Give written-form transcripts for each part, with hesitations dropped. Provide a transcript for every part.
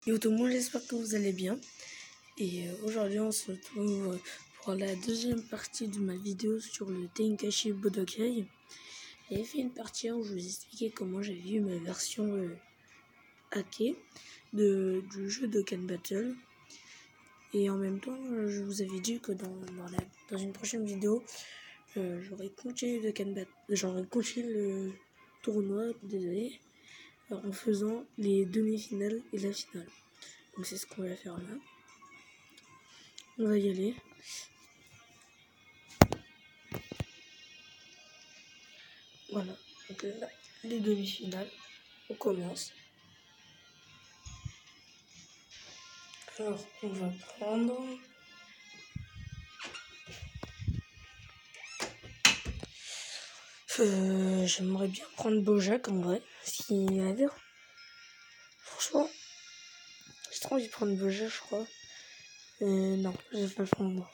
Yo tout le monde, j'espère que vous allez bien. Et aujourd'hui on se retrouve pour la deuxième partie de ma vidéo sur le Tenkaichi Budokai. J'avais fait une partie où je vous expliquais comment j'avais eu ma version hackée du jeu Dokkan Battle. Et en même temps, je vous avais dit que dans une prochaine vidéo, j'aurais continué le tournoi, désolé, en faisant les demi-finales et la finale. Donc c'est ce qu'on va faire là. On va y aller. Voilà. Donc là, les demi-finales. On commence. Alors, on va prendre... J'aimerais bien prendre Bojack en vrai. S'il a l'air. Franchement, j'ai trop envie de prendre Bojack, je crois. Non, je vais pas le prendre moi.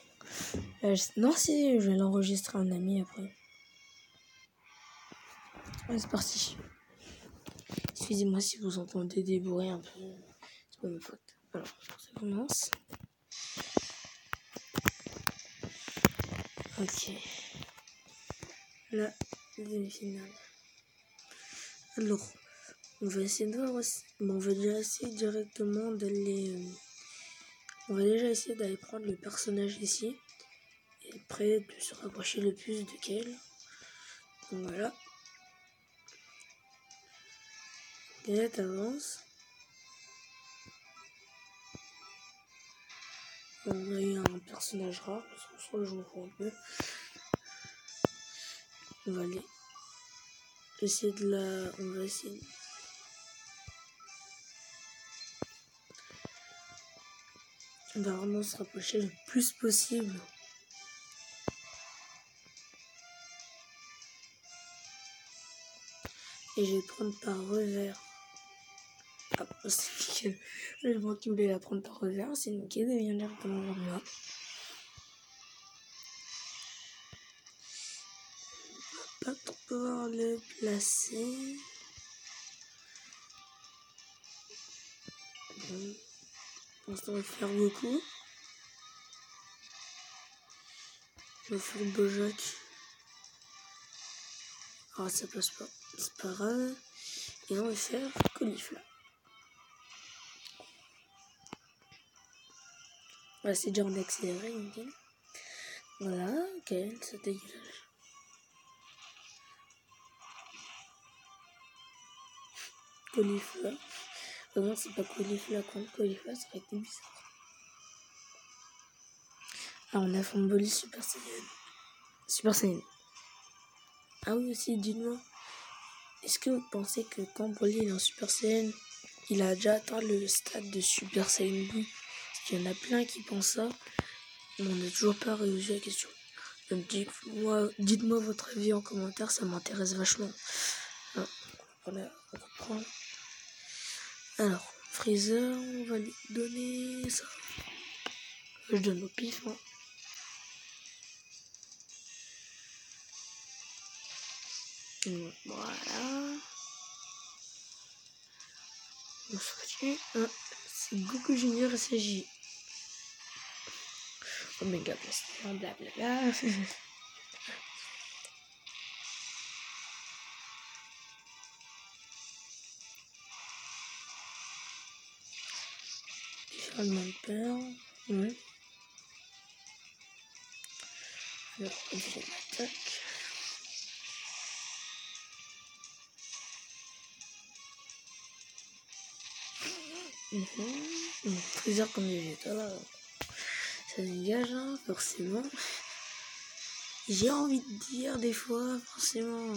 Non, si, je vais l'enregistrer à un ami après. Ouais, c'est parti. Excusez-moi si vous entendez des bruits un peu. C'est pas ma faute. Alors, ça commence. Ok. La demi-finale. Alors, on va essayer de voir aussi. Bon, on va déjà essayer directement d'aller. On va déjà essayer d'aller prendre le personnage ici. Et après, de se rapprocher le plus de Kale. Donc voilà. Et là, t'avances. On a eu un personnage rare, parce que je crois que je m'en fous un peu. On va aller essayer de la... On va essayer... On va vraiment se rapprocher le plus possible. Et je vais prendre par revers. Ah, c'est nickel. Je vois qu'il voulait la prendre par revers. C'est nickel, elle vient directement vers moi. Pas pour pouvoir le placer. Bon. On va faire Goku. Je vais faire Bojack. Ah, ça passe pas. C'est pas grave. Et on va faire Caulifla. Voilà, c'est déjà en accéléré, nickel. Voilà, ok, ça dégage. Caulifla. Non, c'est pas Caulifla contre Caulifla, ça aurait été bizarre. Ah, on a Famboli Super Saiyan. Super Saiyan. Ah oui, aussi, dites-moi. Est-ce que vous pensez que quand Broly est en Super Saiyan, il a déjà atteint le stade de Super Saiyan Blue? Parce qu'il y en a plein qui pensent ça, mais on n'a toujours pas réussi à la question. Donc dites-moi votre avis en commentaire, ça m'intéresse vachement. Alors, on reprend. Alors, Freezer, on va lui donner ça. Je donne au pif, hein. Voilà. On se continue. C'est Goku Junior SJ. Omega Blaster, blablabla. Différemment de peur. Ouais. Alors, on fait l'attaque. Freezer comme Vegeta. Ça dégage, hein, forcément. J'ai envie de dire des fois, forcément.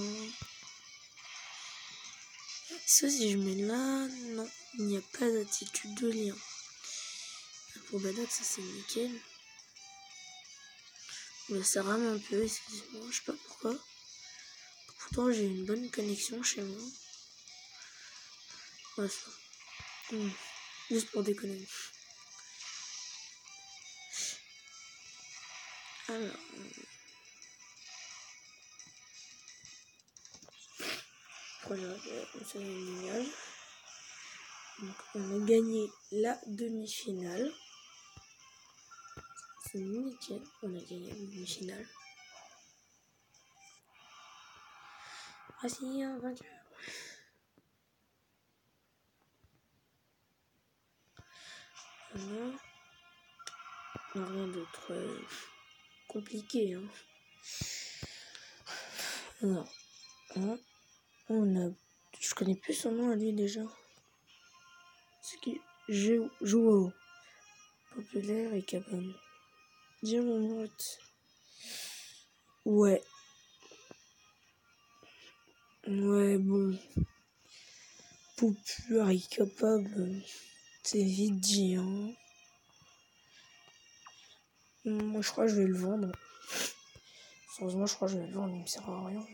Ça, si je mets là, non, il n'y a pas d'attitude de lien. Pour Badak, ça c'est nickel. Mais ça rame un peu, excusez-moi, je sais pas pourquoi. Pourtant, j'ai une bonne connexion chez moi. Ouais, ça. Juste pour déconner. Alors. Voilà, ça c'est génial. Donc on a gagné la demi-finale. C'est nickel, on a gagné la demi-finale. Ah si, un vainqueur. Voilà. Rien d'autre compliqué. Hein. Alors, on a... Je connais plus son nom à lui déjà. C'est qui Joao. Populaire et cabane. Diamant brut. Ouais. Ouais, bon. Populaire et capable. C'est vite dit, hein. Moi, je crois que je vais le vendre. Sérieusement, je crois que je vais le vendre. Il me sert à rien.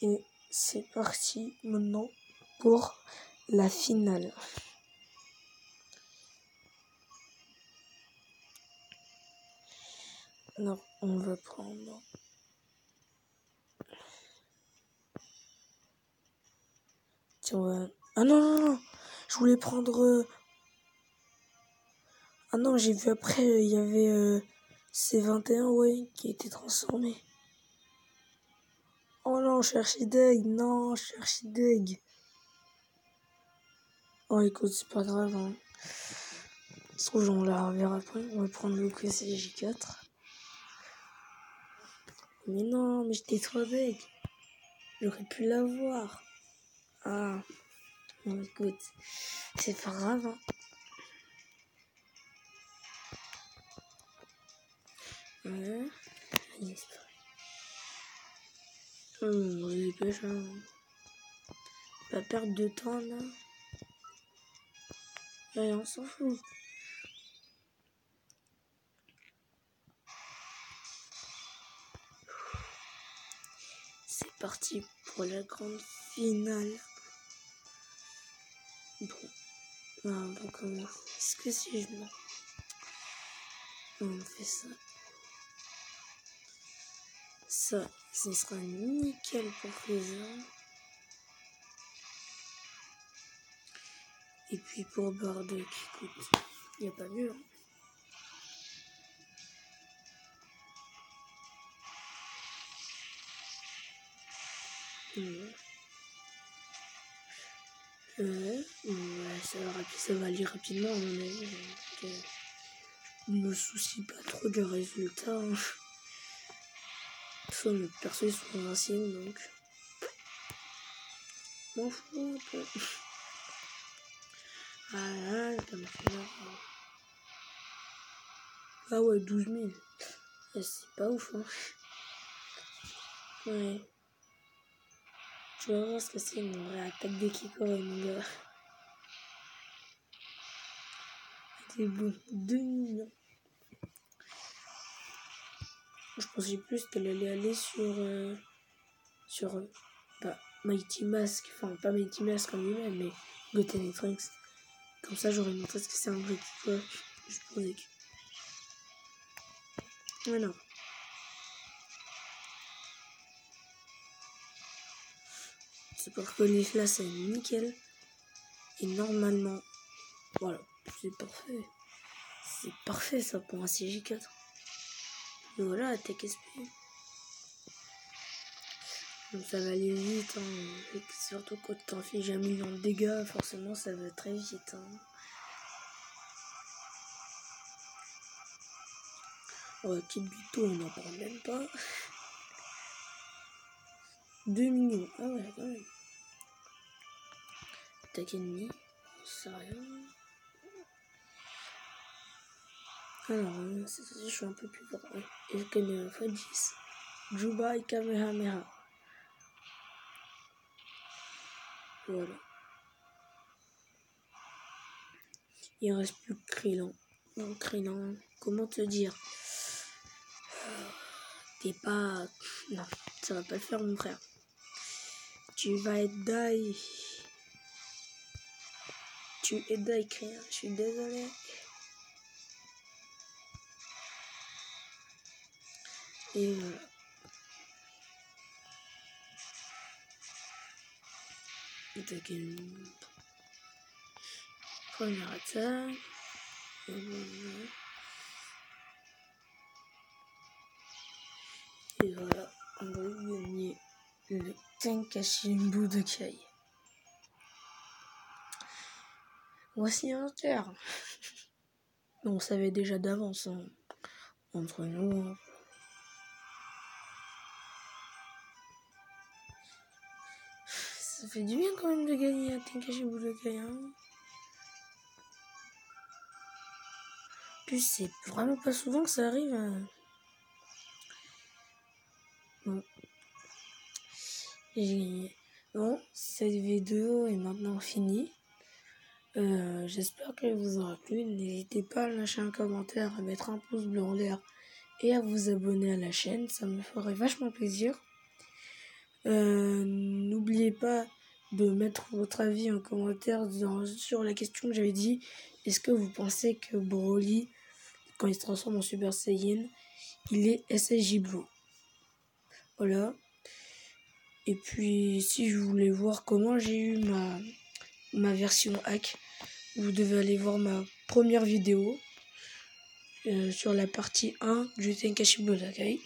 Et c'est parti maintenant pour la finale. Alors, on va prendre... Tiens, ouais. Ah non, non, non. Je voulais prendre... Ah non, j'ai vu après, il y avait C21, ouais, qui était transformé. Oh non, je cherchais Deg. Non, je cherchais Deg. Oh, écoute, c'est pas grave. Hein. Ça se trouve, on la reverra après. On va prendre le QCJ4. Mais non, mais j'étais trop Deg. J'aurais pu l'avoir. Ah, bon, écoute, c'est pas grave. Hein. Ouais. Yes. On se dépêche. Hein. Pas perdre de temps, là. Ouais, on s'en fout. C'est parti pour la grande finale. Bon, on commence. Est-ce que si je mens? On fait ça. Ça, ce sera nickel pour César. Et puis pour Bardock, écoute, il n'y a pas mieux. Hein. Ouais, ça va aller rapidement à mon avis. Donc, je me soucie pas trop du résultat. Hein. Soit mes persos ils sont invincibles donc. M'en fous un peu. Ah là, comme ça. Ah ouais, 12 000. C'est pas ouf, hein. Ouais. Tu vas voir ce que c'est une vraie attaque de Kikoro, mon gars. C'est bon, 2 millions. Je pensais plus qu'elle allait aller sur Mighty Mask. Enfin, pas Mighty Mask en lui-même, mais Goten et Trunks. Comme ça, j'aurais montré ce que c'est un vrai Kikoro. Je pensais que... Voilà. C'est pour que les là, c'est nickel. Et normalement, voilà, c'est parfait. C'est parfait ça pour un CJ4. Et voilà, attaque SP. Donc ça va aller vite, hein. Et surtout quand t'en fais déjà 1 million de dégâts, forcément ça va très vite. Hein. Oh, kit du tout, on n'en parle même pas. 2 millions, ah ouais, quand même. Attaque ennemi, c'est rien. Alors, cette fois-ci, je suis un peu plus fort. Et je connais un fois 10. Juba et Kamehameha. Voilà. Il ne reste plus que Krillin. Non, Krillin, comment te dire? T'es pas... Non, ça va pas le faire, mon frère. Tu vas être die. Tu es die, Krillin. Je suis désolé. Et voilà. attaquer une première attaque. Et voilà, on va gagner le Tenkaichi Budokai. Voici un terme. On savait déjà d'avance, hein, entre nous. Hein. Ça fait du bien quand même de gagner un Tenkaichi Budokai. Hein. En plus, c'est vraiment pas souvent que ça arrive. Hein. Bon. J'ai gagné. Bon, cette vidéo est maintenant finie. J'espère qu'elle vous aura plu. N'hésitez pas à lâcher un commentaire, à mettre un pouce bleu en l'air et à vous abonner à la chaîne. Ça me ferait vachement plaisir. N'oubliez pas de mettre votre avis en commentaire sur la question que j'avais dit. Est-ce que vous pensez que Broly, quand il se transforme en Super Saiyan, il est SSJ Blue? Voilà. Et puis, si je voulais voir comment j'ai eu ma version hack, vous devez aller voir ma première vidéo sur la partie 1 du Tenkaichi Budokai.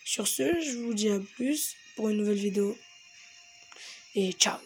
Sur ce, je vous dis à plus pour une nouvelle vidéo. Et ciao!